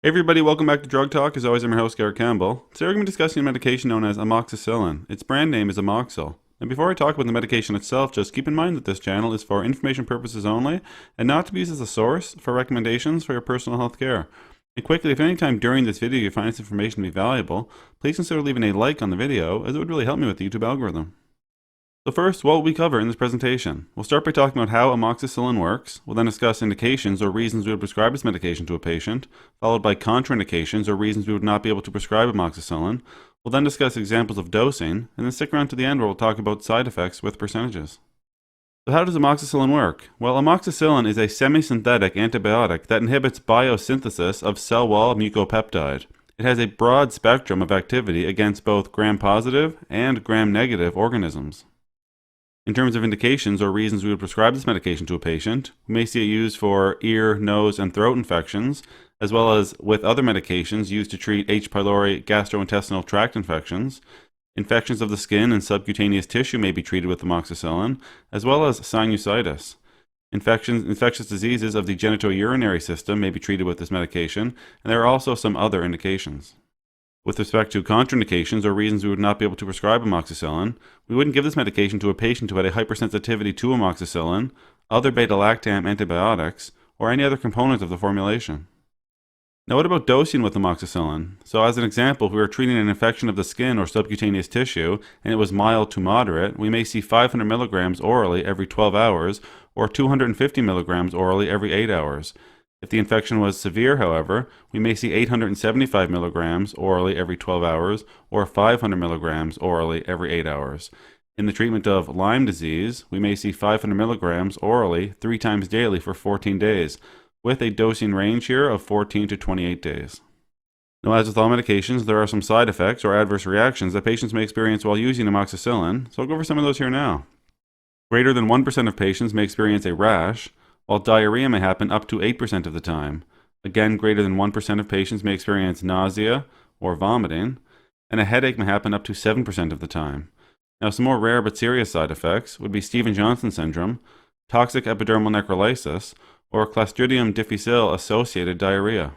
Hey everybody, welcome back to Drug Talk. As always, I'm your host, Garrett Campbell. Today we're going to be discussing a medication known as Amoxicillin. Its brand name is Amoxil. And before I talk about the medication itself, just keep in mind that this channel is for information purposes only and not to be used as a source for recommendations for your personal health care. And quickly, if at any time during this video you find this information to be valuable, please consider leaving a like on the video, as it would really help me with the YouTube algorithm. So first, what will we cover in this presentation? We'll start by talking about how amoxicillin works. We'll then discuss indications or reasons we would prescribe this medication to a patient, followed by contraindications or reasons we would not be able to prescribe amoxicillin. We'll then discuss examples of dosing, and then stick around to the end where we'll talk about side effects with percentages. So how does amoxicillin work? Well, amoxicillin is a semi-synthetic antibiotic that inhibits biosynthesis of cell wall mucopeptide. It has a broad spectrum of activity against both gram-positive and gram-negative organisms. In terms of indications or reasons we would prescribe this medication to a patient, we may see it used for ear, nose, and throat infections, as well as with other medications used to treat H. pylori gastrointestinal tract infections. Infections of the skin and subcutaneous tissue may be treated with amoxicillin, as well as sinusitis. Infectious diseases of the genitourinary system may be treated with this medication, and there are also some other indications. With respect to contraindications or reasons we would not be able to prescribe amoxicillin, we wouldn't give this medication to a patient who had a hypersensitivity to amoxicillin, other beta-lactam antibiotics, or any other component of the formulation. Now what about dosing with amoxicillin? So as an example, if we were treating an infection of the skin or subcutaneous tissue and it was mild to moderate, we may see 500 milligrams orally every 12 hours or 250 milligrams orally every 8 hours. If the infection was severe, however, we may see 875 milligrams orally every 12 hours or 500 milligrams orally every 8 hours. In the treatment of Lyme disease, we may see 500 milligrams orally 3 times daily for 14 days, with a dosing range here of 14 to 28 days. Now, as with all medications, there are some side effects or adverse reactions that patients may experience while using amoxicillin, so I'll go over some of those here now. Greater than 1% of patients may experience a rash, while diarrhea may happen up to 8% of the time. Again, greater than 1% of patients may experience nausea or vomiting, and a headache may happen up to 7% of the time. Now, some more rare but serious side effects would be Stevens-Johnson syndrome, toxic epidermal necrolysis, or Clostridium difficile associated diarrhea.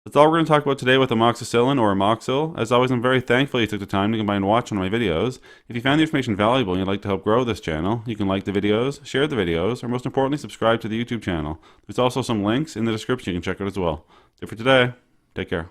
That's all we're going to talk about today with amoxicillin or Amoxil. As always, I'm very thankful you took the time to come by and watch one of my videos. If you found the information valuable and you'd like to help grow this channel, you can like the videos, share the videos, or most importantly, subscribe to the YouTube channel. There's also some links in the description you can check out as well. That's it for today. Take care.